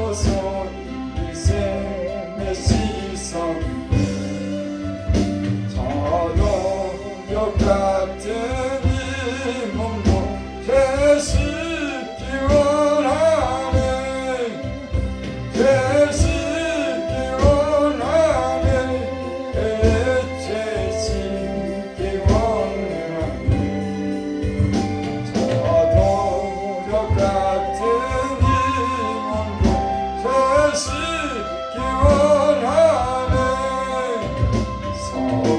비로소 인생의 시선 저동력 같은 이 몸도 되씹기 원하네 되씹기 원하네 되씹기 원하네 저동력 같은 이 몸도 되씹기 원하네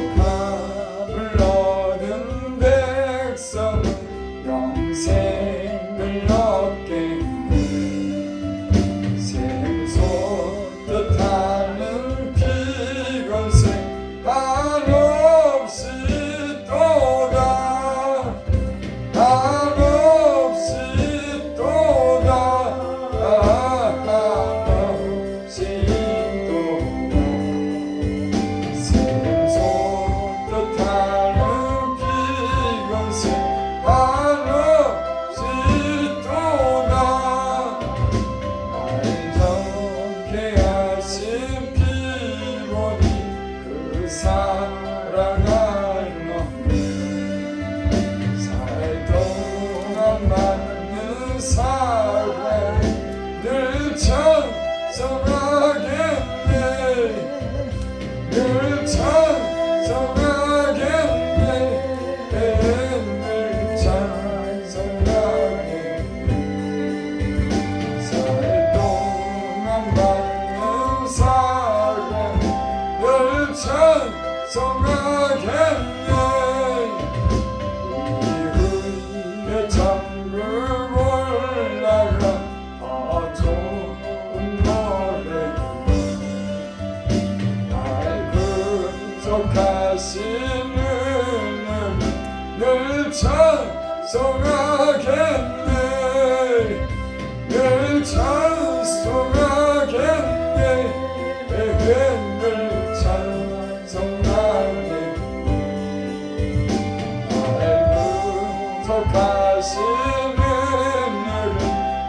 석합을 얻은 백성은 영생을 얻게 샘솟듯 하는 피건생 한없이 또다 한없이 또다 한없이 또다 샘솟듯 하는 피건생 한없이 또다 날 정케 하신 피곤이 그 사랑하노 살 동안 맞는 사랑 늘 찬송하겠네 늘 찬송하겠네 늘 찬송하겠네 살 동안 받는 사랑 늘 찬송하겠네 이후에 잠을 올라가 더 좋은 노래 날 근속하시는 늘 찬송하겠네 늘 찬송하겠네 늘 찬송하네 날 근속하시는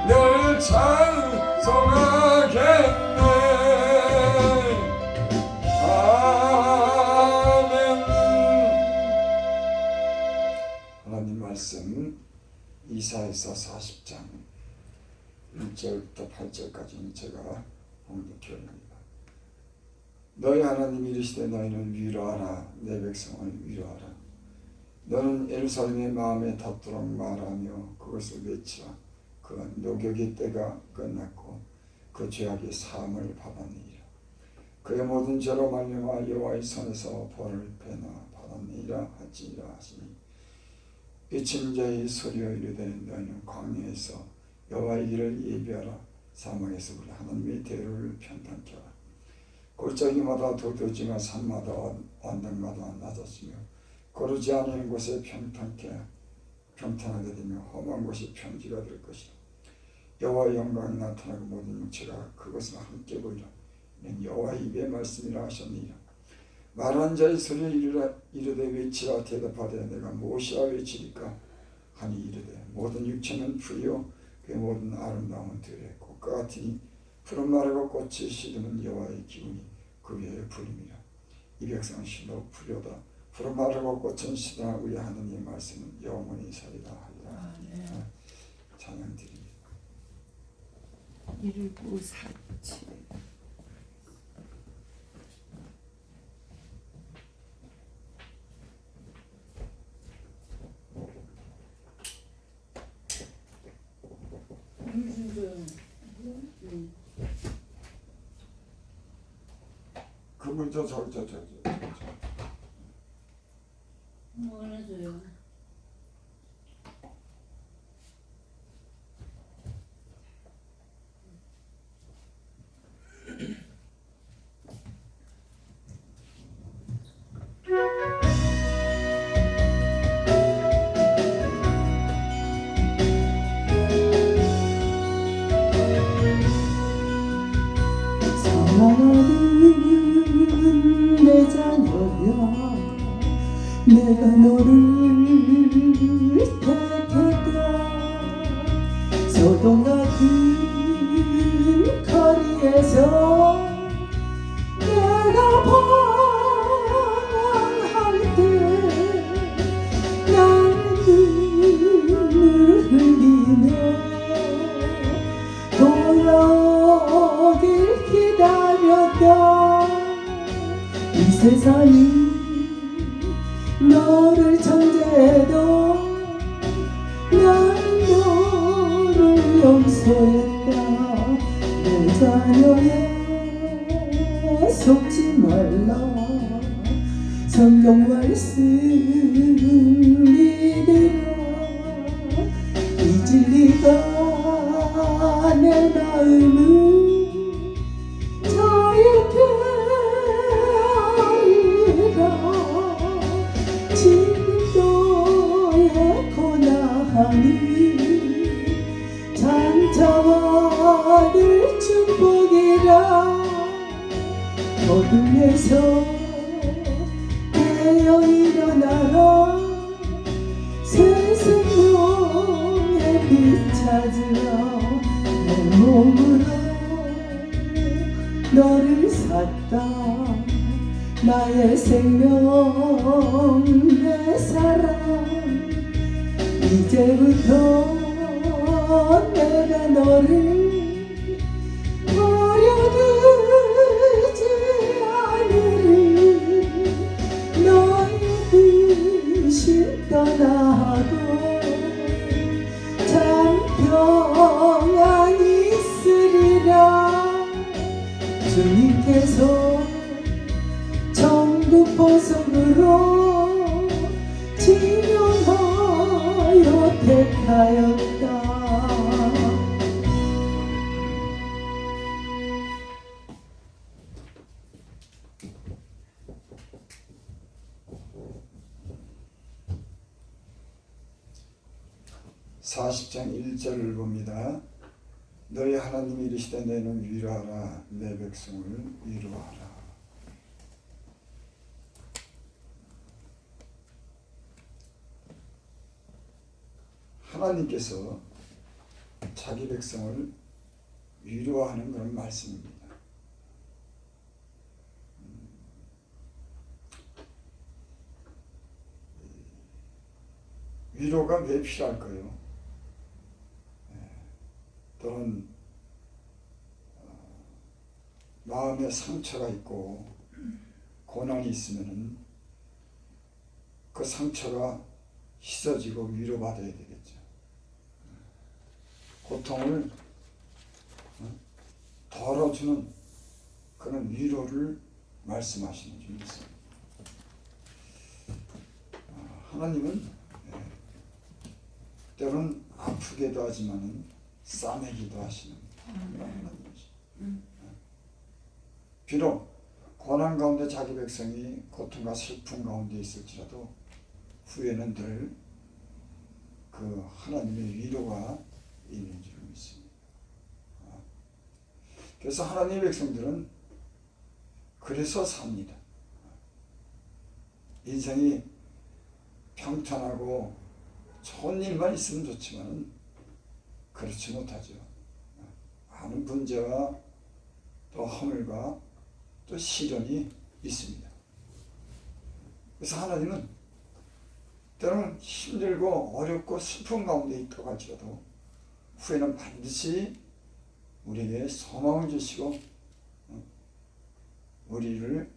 늘 찬송하겠네 아멘. 하나님 말씀 이사야서 40장 1절부터 8절까지는 제가 봉독하옵나이다. 너희 하나님 이르시되 너희는 위로하라 내 백성을 위로하라 너는 예루살렘의 마음에 닿도록 말하며 그것을 외치라 그 노격의 때가 끝났고 그 죄악의 사함을 받았느니라 그의 모든 죄로 말미암아 여호와의 손에서 벌을 배나 받았느니라 하지니라 하시니 비친 자의 소리여 이르되 너희는 광야에서 여호와의 길을 예비하라 사막에서 우리 하나님의 대로를 평탄케 하라 골짜기마다 도두지마 산마다 언덕마다 낮아지며 거르지 아니하는 곳에 평탄하게 되며 험한 곳이 평지가 될 것이다 여호와의 영광이 나타나고 모든 육체가 그것을 함께 보이라 이는 여호와의 입의 말씀이라 하셨느니라 말한 자의 소리를 이르되 외치라 대답하되 내가 무엇이라 외치리까 하니 이르되 모든 육체는 풀이요 그의 모든 아름다움은 들에 꽃과 같으니 푸른 마르고 꽃이 시드는 여호와의 기운이 그 위에 불임이라 이 백성은 실로 풀려다 푸른 마르고 꽃은 시드나 우리 하느님의 말씀은 영원히 살리라 하리라 찬양 드립니다. 1947 그분 저 뭐라 줘요? 사랑하는 내 자녀야 내가 너를 택했다 소동 같은 세상이 너를 천재도 나는 너를 용서했다. 내 자녀야 속지 말라. 성경 말씀 믿으라. 이 진리가 내 마음을 자유케 하리라. 진도의 고난이 장차 받을 축복이라. 어둠에서 깨어 일어나라. 새 생명의 빛 찾으라. 내 몸으로 너를 샀다. 나의 생명 내 사랑. 이제부터 내가 너를 버려두지 않으리. 너의 불신 떠나고 참 평안이 있으리라. 주님께서 천국 보석으로 지명하여 택하였다. (40장 1절을) 봅니다. 너희 하나님이 이르시되 너는 위로하라. 내 백성을 위로하라. 하나님께서 자기 백성을 위로하는 그런 말씀입니다. 위로가 왜 필요할까요? 또는 마음에 상처가 있고 고난이 있으면 그 상처가 씻어지고 위로받아야 되겠죠. 고통을 덜어주는 그런 위로를 말씀하시는 줄이 있습니다. 하나님은 때로는 아프게도 하지만은 싸매기도 하시는 하나님이시죠. 비록 고난 가운데 자기 백성이 고통과 슬픔 가운데 있을지라도 후에는 늘 그 하나님의 위로가 있는 줄 믿습니다. 그래서 하나님의 백성들은 그래서 삽니다. 인생이 평탄하고 좋은 일만 있으면 좋지만 그렇지 못하죠. 많은 문제와 또 허물과 또 시련이 있습니다. 그래서 하나님은 때로는 힘들고 어렵고 슬픈 가운데 있다고 할지라도 후에는 반드시 우리에게 소망을 주시고 우리를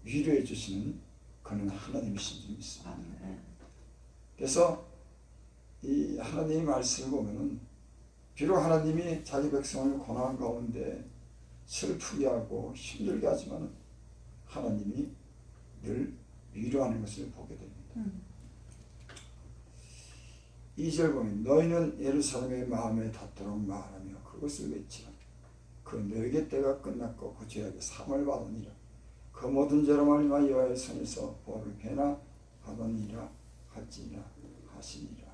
위로해 주시는 그런 하나님이신 줄 믿습니다. 그래서 이 하나님의 말씀을 보면은 비록 하나님이 자기 백성을 고난 가운데 슬프게 하고 힘들게 하지만 하나님이 늘 위로하는 것을 보게 됩니다. 2절 보면 너희는 예루살렘의 마음에 닿도록 말하며 그것을 외치라. 그 너에게 때가 끝났고 그 죄악의 사함을 받으니라. 그 모든 죄로 말미암아 여호와의 손에서 벌을 배나 받으니라 할지니라 하시니라.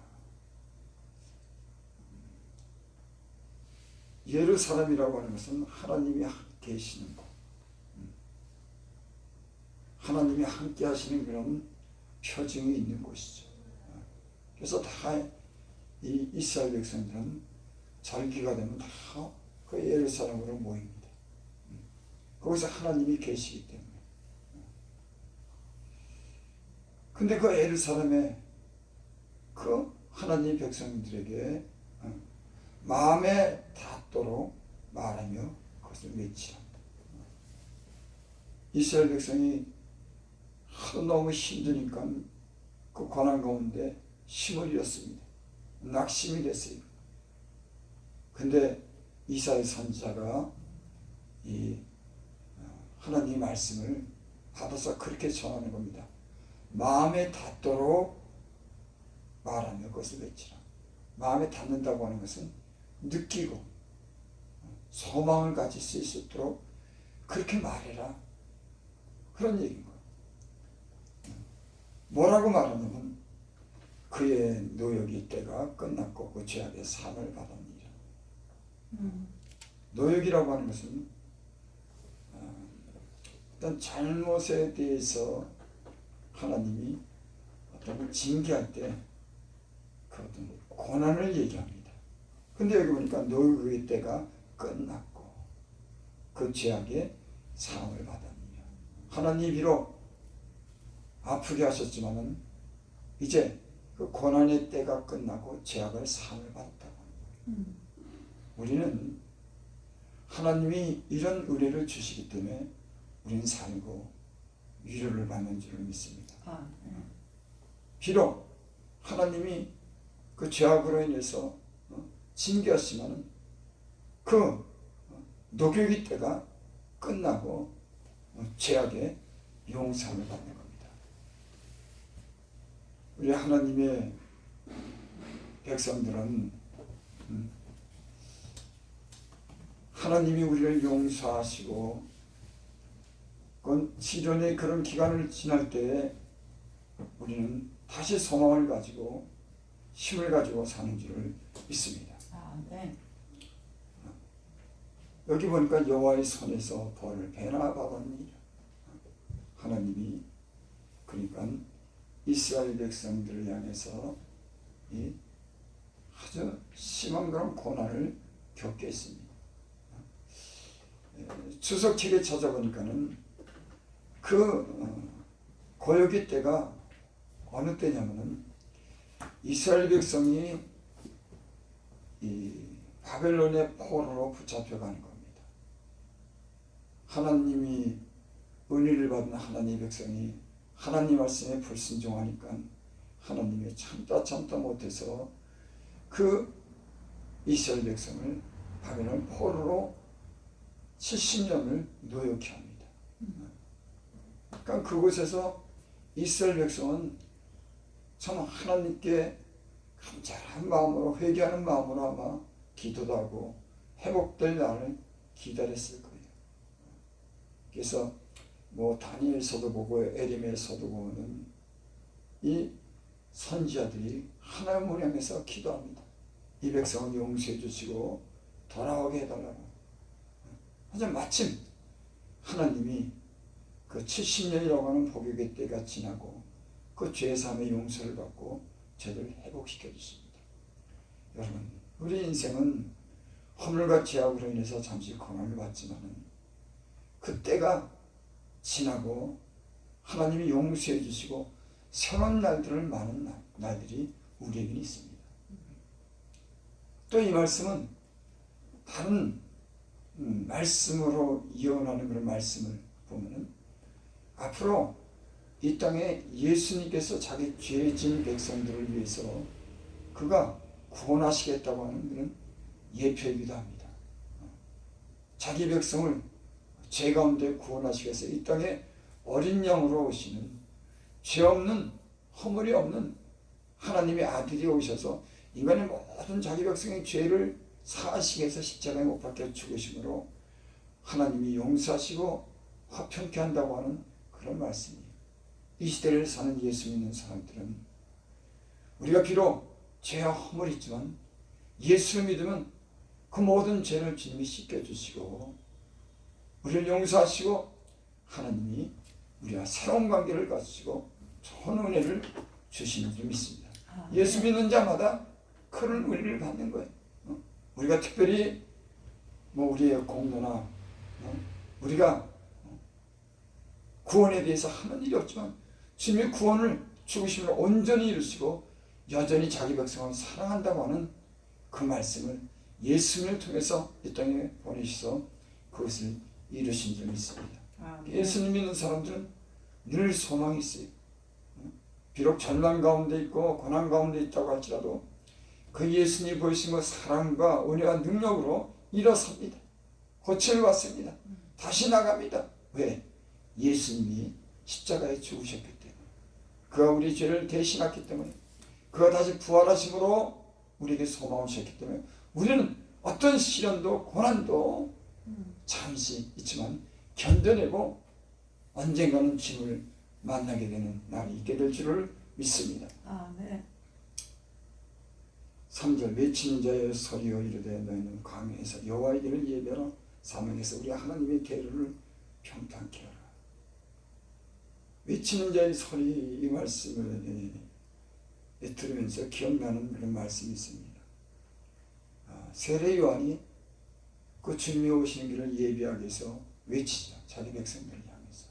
예루살렘이라고 하는 것은 하나님이 계시는 곳, 하나님이 함께 하시는 그런 표징이 있는 곳이죠. 그래서 다 이 이스라엘 백성들은 절기가 되면 다 그 예루살렘으로 모입니다. 거기서 하나님이 계시기 때문에. 근데 그 예루살렘에 그 하나님 백성들에게 마음에 닿도록 말하며 그것을 외치라. 이스라엘 백성이 하도 너무 힘드니까 그 고난 가운데 힘을 잃었습니다. 낙심이 됐어요. 근데 이사야 선지자가 이 하나님의 말씀을 받아서 그렇게 전하는 겁니다. 마음에 닿도록 말하며 그것을 외치라. 마음에 닿는다고 하는 것은 느끼고 소망을 가질 수 있도록 그렇게 말해라. 그런 얘기인 거예요. 뭐라고 말하냐면 그의 노역의 때가 끝났고 그 죄악의 상을 받았느니라. 노역이라고 하는 것은 어떤 잘못에 대해서 하나님이 어떤 징계할 때 그 어떤 고난을 얘기합니다. 근데 여기 보니까 노역의 때가 끝났고 그 죄악의 상을 받았느니라. 하나님이 비록 아프게 하셨지만은 이제 그 고난의 때가 끝나고 죄악의 상을 받았다고 합니다. 우리는 하나님이 이런 은혜를 주시기 때문에 우리는 살고 위로를 받는 줄을 믿습니다. 비록 하나님이 그 죄악으로 인해서 징계하시면 그 녹여기 때가 끝나고 죄악의 용서를 받는 겁니다. 우리 하나님의 백성들은 하나님이 우리를 용서하시고 그건 시련의 그런 기간을 지날 때에 우리는 다시 소망을 가지고 힘을 가지고 사는 줄을 믿습니다. 여기 보니까 여호와의 손에서 벌을 배나 받았느니라. 하나님이 그러니까 이스라엘 백성들을 향해서 이 아주 심한 그런 고난을 겪게 했습니다. 주석책에 찾아보니까는 그 고역의 때가 어느 때냐면은 이스라엘 백성이 이 바벨론의 포로로 붙잡혀가는 겁니다. 하나님이 은혜를 받은 하나님의 백성이 하나님 말씀에 불순종하니까 하나님이 참다 못해서 그 이스라엘 백성을 바벨론 포로로 70년을 노역케 합니다. 그러니까 그곳에서 이스라엘 백성은 참 하나님께 간절한 마음으로 회개하는 마음으로 아마 기도도 하고 회복될 날을 기다렸을 거예요. 그래서 뭐 다니엘서도 보고 에레미야서도 보면은 이 선지자들이 하나님을 향해서 기도합니다. 이 백성을 용서해 주시고 돌아오게 해달라고. 하지만 마침 하나님이 그 70년이라고 하는 복역의 때가 지나고 그 죄사함의 용서를 받고 저를 회복시켜 주십니다. 여러분, 우리 인생은 허물과 죄악으로 인해서 잠시 고난을 받지만은 그 때가 지나고 하나님이 용서해 주시고 새로운 날들을 많은 날들이 우리에게 있습니다. 또 이 말씀은 다른 말씀으로 이어나는 그런 말씀을 보면은 앞으로 이 땅에 예수님께서 자기 죄진 백성들을 위해서 그가 구원하시겠다고 하는 그런 예표이기도 합니다. 자기 백성을 죄 가운데 구원하시기 위해서 이 땅에 어린 양으로 오시는 죄 없는 허물이 없는 하나님의 아들이 오셔서 인간의 모든 자기 백성의 죄를 사하시기 위해서 십자가에 못 박혀 죽으심으로 하나님이 용서하시고 화평케 한다고 하는 그런 말씀이에요. 이 시대를 사는 예수 믿는 사람들은 우리가 비록 죄와 허물이 있지만 예수를 믿으면 그 모든 죄를 주님이 씻겨주시고 우리를 용서하시고 하나님이 우리와 새로운 관계를 가지시고 좋은 은혜를 주시는 줄 믿습니다. 예수 믿는 자마다 그런 은혜를 받는 거예요. 우리가 특별히 뭐 우리의 공로나 우리가 구원에 대해서 하는 일이 없지만 주님의 구원을 죽으심을 온전히 이루시고 여전히 자기 백성을 사랑한다고 하는 그 말씀을 예수님을 통해서 이 땅에 보내셔서 그것을 이루신 줄 믿습니다. 예수님 믿는 사람들은 늘 소망이 있어요. 비록 절망 가운데 있고 고난 가운데 있다고 할지라도 그 예수님이 보이신 그 사랑과 은혜와 능력으로 일어섭니다. 고침을 받습니다. 다시 나갑니다. 왜? 예수님이 십자가에 죽으셨기 때문에, 그가 우리 죄를 대신했기 때문에, 그가 다시 부활하심으로 우리에게 소망을 주셨기 때문에 우리는 어떤 시련도 고난도 잠시 있지만 견뎌내고 언젠가는 주님을 만나게 되는 날이 있게 될 줄을 믿습니다. 아멘. 3절 외치는 자의 소리여 이르되 너희는 광야에서 여호와의 길을 예배하라 사명에서 우리 하나님의 대로를 평탄케 하라. 외치는 자의 소리, 이 말씀을 들으면서 기억나는 그런 말씀이 있습니다. 세례 요한이 그 주님이 오시는 길을 예비하기 위해서 외치죠. 자기 백성들을 향해서.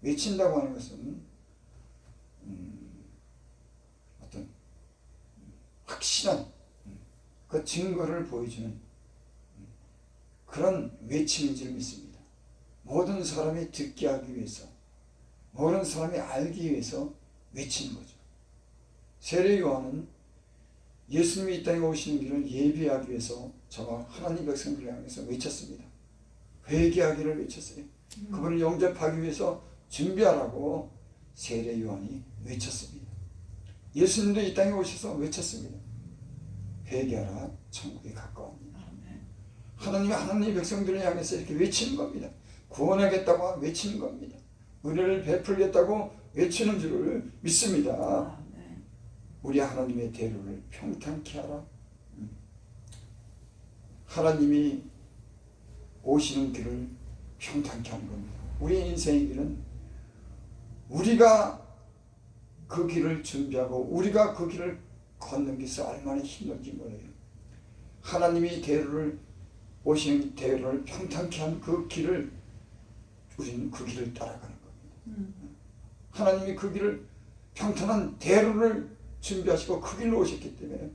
외친다고 하는 것은 어떤 확실한 그 증거를 보여주는 그런 외침인 줄 믿습니다. 모든 사람이 듣게 하기 위해서, 모든 사람이 알기 위해서 외치는 거죠. 세례 요한은 예수님이 이 땅에 오시는 길을 예비하기 위해서 저와 하나님 백성들을 향해서 외쳤습니다. 회개하기를 외쳤어요. 그분을 영접하기 위해서 준비하라고 세례 요한이 외쳤습니다. 예수님도 이 땅에 오셔서 외쳤습니다. 회개하라, 천국이 가까웁니다. 하나님이 하나님의 백성들을 향해서 이렇게 외치는 겁니다. 구원하겠다고 외치는 겁니다. 은혜를 베풀겠다고 외치는 줄을 믿습니다. 우리 하나님의 대로를 평탄케 하라. 하나님이 오시는 길을 평탄케 하는 겁니다. 우리 인생의 길은 우리가 그 길을 준비하고 우리가 그 길을 걷는 것이 얼마나 힘든지 몰라요. 하나님이 대로를 오시는 대로를 평탄케 한 그 길을 우리는 그 길을 따라가는 겁니다. 하나님이 그 길을 평탄한 대로를 준비하시고 그 길로 오셨기 때문에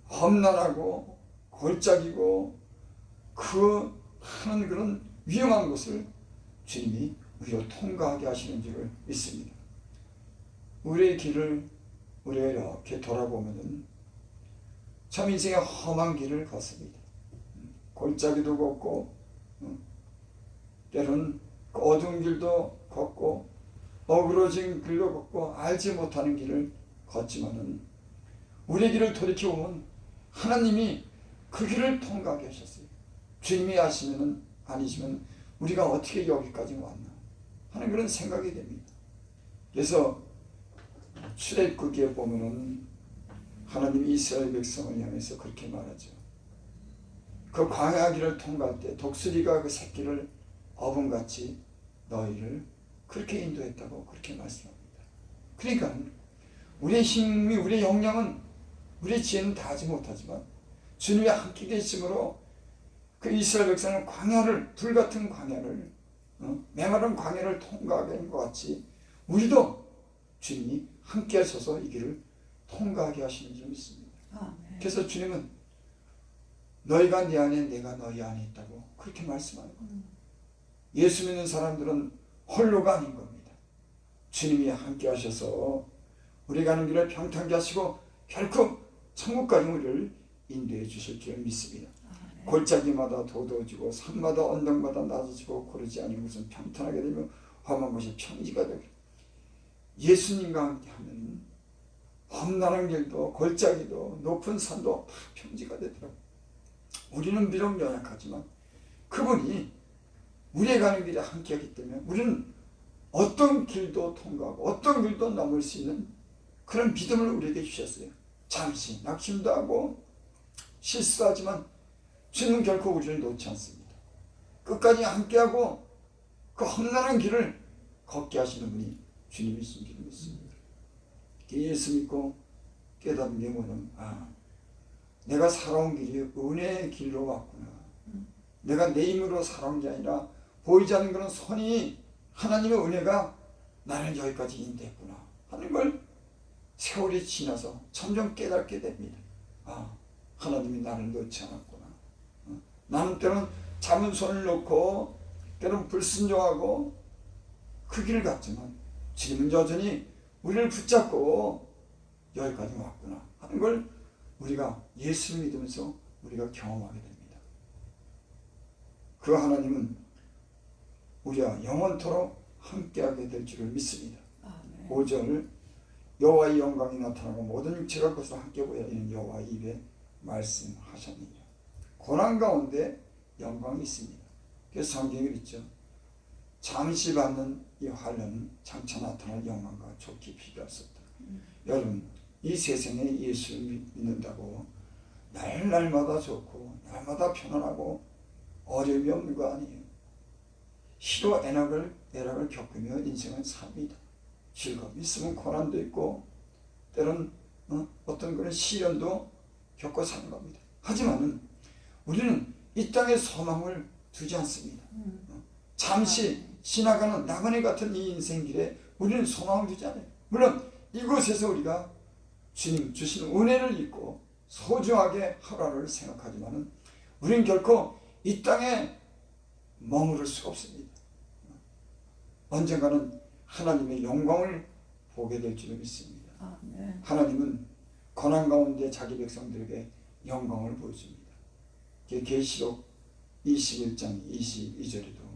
험난하고 골짜기고 그 하는 그런 위험한 곳을 주님이 우리로 통과하게 하시는 줄을 믿습니다. 우리의 길을 우리가 이렇게 돌아보면은 참 인생의 험한 길을 걷습니다. 골짜기도 걷고 때로는 어두운 길도 걷고 어그러진 길도 걷고 알지 못하는 길을 걷지만은 우리의 길을 돌이켜보면 하나님이 그 길을 통과하게 하셨어요. 주님이 하시면은 아니시면 우리가 어떻게 여기까지 왔나 하는 그런 생각이 됩니다. 그래서 출애굽기에 보면은 하나님이 이스라엘 백성을 향해서 그렇게 말하죠. 그 광야 길을 통과할 때 독수리가 그 새끼를 어분같이 너희를 그렇게 인도했다고 그렇게 말씀합니다. 그러니까 우리의 힘이, 우리의 역량은, 우리의 지혜는 다 하지 못하지만 주님이 함께 계심으로 그 이스라엘 백성은 광야를, 불같은 광야를, 메마른 광야를 통과하게 한 것 같이 우리도 주님이 함께 하셔서 이 길을 통과하게 하시는 줄 믿습니다. 그래서 주님은 너희가 내 안에 내가 너희 안에 있다고 그렇게 말씀하는 겁니다. 예수 믿는 사람들은 홀로가 아닌 겁니다. 주님이 함께 하셔서 우리 가는 길을 평탄케 하시고 결코 천국까지 우리를 인도해 주실 줄 믿습니다. 골짜기마다 도도해지고 산마다 언덕마다 낮아지고 고르지 않은 곳은 평탄하게 되며 험한 곳이 평지가 되고 예수님과 함께 하면 험난한 길도 골짜기도 높은 산도 다 평지가 되더라고요. 우리는 비록 연약하지만 그분이 우리의 가는 길에 함께하기 때문에 우리는 어떤 길도 통과하고 어떤 길도 넘을 수 있는 그런 믿음을 우리에게 주셨어요. 잠시 낙심도 하고 실수하지만 주님은 결코 우리를 놓지 않습니다. 끝까지 함께하고 그 험난한 길을 걷게 하시는 분이 주님이신 줄 믿습니다. 예수 믿고 깨닫는 게 뭐냐면 내가 살아온 길이 은혜의 길로 왔구나. 내가 내 힘으로 살아온 게 아니라 보이지 않는 그런 손이 하나님의 은혜가 나를 여기까지 인도했구나 하는 걸 세월이 지나서 점점 깨닫게 됩니다. 하나님이 나를 놓지 않았구나. 나는 때로는 잡은 손을 놓고 때로는 불순종하고 그 길을 갔지만 주님은 여전히 우리를 붙잡고 여기까지 왔구나 하는 걸 우리가 예수를 믿으면서 우리가 경험하게 됩니다. 그 하나님은 우리와 영원토록 함께하게 될 줄을 믿습니다. 아멘. 5절 여호와의 영광이 나타나고 모든 육체가 그것을 함께 보여 이는 여호와의 입에 말씀하셨느니라. 고난 가운데 영광이 있습니다. 그래서 성경에 있죠. 잠시 받는 이 환난은 장차 나타날 영광과 좋게 비교할 수 없다. 여러분 이 세상에 예수를 믿는다고 날마다 좋고 날마다 편안하고 어려움이 없는 거 아니에요. 시로 애락을 겪으며 인생은 삽니다. 즐거움 있으면 고난도 있고 때론 어떤 그런 시련도 겪어 사는 겁니다. 하지만 우리는 이 땅에 소망을 두지 않습니다. 잠시 지나가는 나그네 같은 이 인생길에 우리는 소망을 두지 않아요. 물론 이곳에서 우리가 주님 주신 은혜를 잊고 소중하게 하루를 생각하지만 우리는 결코 이 땅에 머무를 수가 없습니다. 언젠가는 하나님의 영광을 보게 될 줄을 믿습니다. 아멘. 하나님은 고난 가운데 자기 백성들에게 영광을 보여줍니다. 계시록 21장 22절에도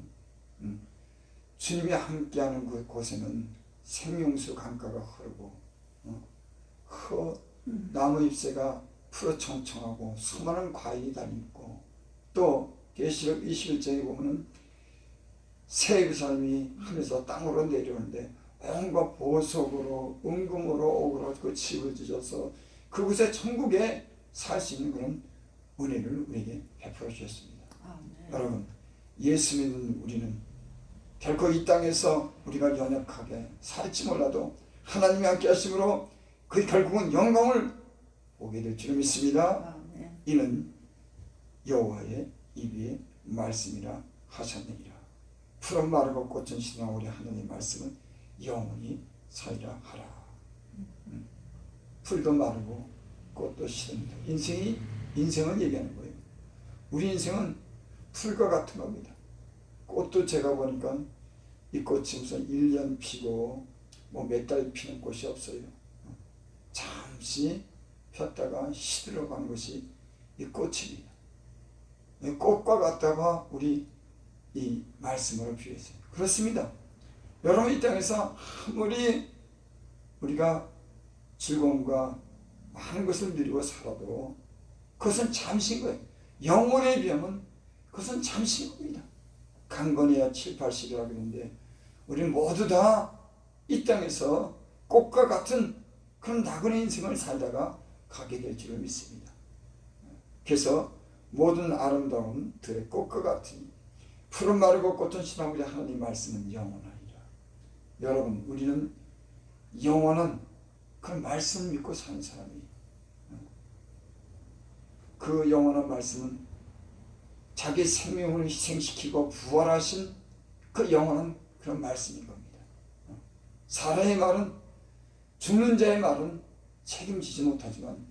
주님이 함께하는 그 곳에는 생명수 강가가 흐르고 나무 잎새가 푸르 청청하고 수많은 과일이 달려있고 또 계시록 21장에 보면은 새 예루살렘이 하늘에서 땅으로 내려오는데 온갖 보석으로 은금으로 오그로 그 집을 지어서 그곳에 천국에 살 수 있는 그런 은혜를 우리에게 베풀어 주셨습니다. 아멘. 여러분 예수 믿는 우리는 결코 이 땅에서 우리가 연약하게 살지 몰라도 하나님이 함께 하심으로 그 결국은 영광을 보게 될 줄 믿습니다. 아멘. 이는 여호와의 입의 말씀이라 하셨느니라. 푸른 마르고 꽃은 시나 우리 하나님의 말씀은 영원히 사이라 하라. 풀도 마르고 꽃도 시든다. 인생은 얘기하는 거예요. 우리 인생은 풀과 같은 겁니다. 꽃도 제가 보니까 이 꽃이 무슨 1년 피고 뭐 몇 달 피는 꽃이 없어요. 잠시 폈다가 시들어가는 것이 이 꽃입니다. 이 꽃과 같다가 우리 이 말씀으로 비유했어요. 그렇습니다. 여러분 이 땅에서 아무리 우리가 즐거움과 많은 것을 누리고 살아도 그것은 잠시인 거예요. 영혼에 비하면 그것은 잠시인 겁니다. 강건해야 7, 80이라고 그러는데 우리는 모두 다 이 땅에서 꽃과 같은 그런 나그네 인생을 살다가 가게 될 줄을 믿습니다. 그래서 모든 아름다운 들의 꽃과 같으니 푸른 마르고 꽃은 시나 우리 하나님 말씀은 영원하니라. 여러분 우리는 영원한 그런 말씀을 믿고 사는 사람이에요. 그 영원한 말씀은 자기 생명을 희생시키고 부활하신 그 영원한 그런 말씀인 겁니다. 사람의 말은 죽는 자의 말은 책임지지 못하지만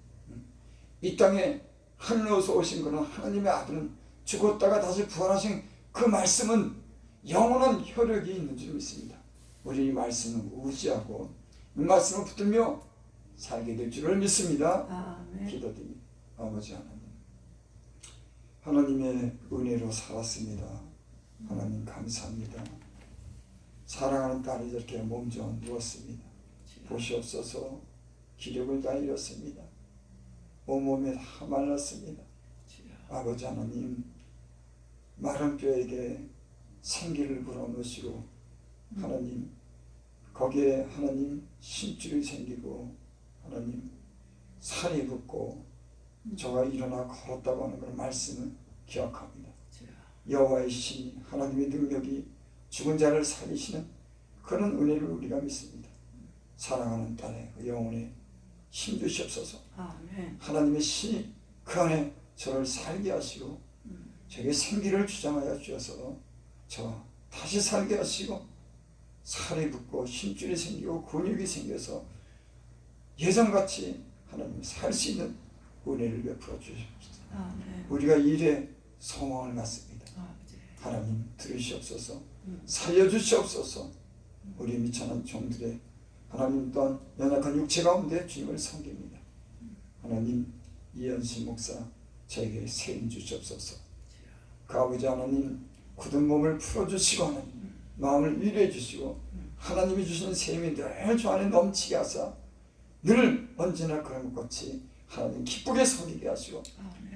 이 땅에 하늘로서 오신 그런 하나님의 아들은 죽었다가 다시 부활하신 그 말씀은 영원한 효력이 있는 줄 믿습니다. 우리 이 말씀을 의지하고 이 말씀을 붙들며 살게 될 줄을 믿습니다. 아멘. 기도드립니다. 아버지 하나님의 은혜로 살았습니다. 하나님 감사합니다. 사랑하는 딸이 저렇게 몸져 누웠습니다. 보시옵소서. 기력을 다 잃었습니다. 온몸에 다 말랐습니다. 아버지 하나님 마른 뼈에게 생기를 불어넣으시고 하나님 거기에 하나님 심줄이 생기고 하나님 살이 붙고 저가 일어나 걸었다고 하는 그런 말씀을 기억합니다. 여호와의 신 하나님의 능력이 죽은 자를 살리시는 그런 은혜를 우리가 믿습니다. 사랑하는 딸의 그 영혼에 힘 주시옵소서. 아멘. 하나님의 신이 그 안에 저를 살게 하시고 저에게 생기를 주장하여 주셔서 저 다시 살게 하시고 살이 붙고 힘줄이 생기고 근육이 생겨서 예전같이 하나님 살 수 있는 은혜를 베풀어 주시옵소서. 아멘. 우리가 일에 소망을 갖습니다. 아버지. 하나님 들으시옵소서. 살려주시옵소서. 우리 미천한 종들의 하나님 또한 연약한 육체 가운데 주님을 섬깁니다. 하나님 이현신 목사 저에게 세임 주시옵소서. 그 아버지 하나님 굳은 몸을 풀어주시고 하나님 마음을 위로해 주시고 하나님이 주시는 세임이 늘 주 안에 넘치게 하사 늘 언제나 그런 것 같이 하나님 기쁘게 섬기게 하시고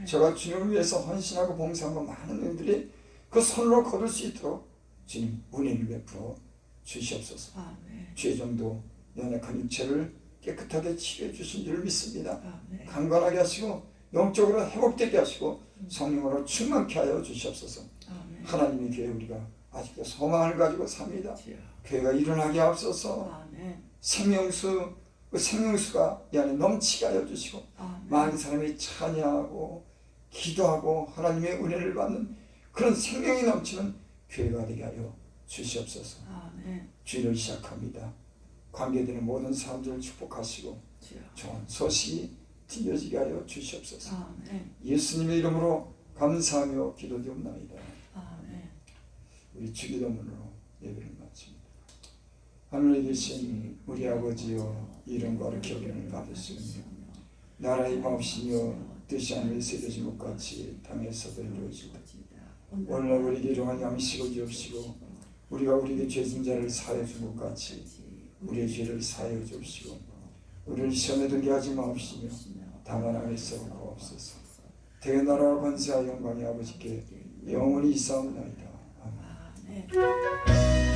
제가 주님을 위해서 헌신하고 봉사하고 많은 분들이 그 손으로 거둘 수 있도록 주님 은혜를 베풀어 주시옵소서. 죄 정도 연약한 육체를 깨끗하게 치료해 주신 줄 믿습니다. 강건하게 하시고 영적으로 회복되게 하시고 성령으로 충만케 하여 주시옵소서. 하나님의 교회 우리가 아직도 소망을 가지고 삽니다. 교회가 일어나게 하옵소서. 생명수 그 생명수가 이 안에 넘치게 하여 주시고 많은 사람이 찬양하고 기도하고 하나님의 은혜를 받는 그런 생명이 넘치는 교회가 되게 하여 주시옵소서. 주일을 시작합니다. 관계되는 모든 사람들을 축복하시고 좋은 소식이 들려지게 하여 주시옵소서. 예수님의 이름으로 감사하며 기도드리옵나이다. 우리 주기도문으로 예배를 마칩니다. 하늘에 계신 우리 아버지여 이름과 기억을 받으시며 나라의 마옵시며 뜻이 하늘에서 이루어진 것 같이 땅에서도 이루어지다. 오늘날 우리에게 일용할 양식을 주옵시고 우리가 우리에게 죄진 자를 사하여 준 것 같이 우리의 죄를 사하여 주옵시고 우리를 시험에 들게 하지 마옵시며 다만 안에서 구하옵소서. 대개 나라와 권세와 영광이 아버지께 영원히 있사옵나이다. 아멘.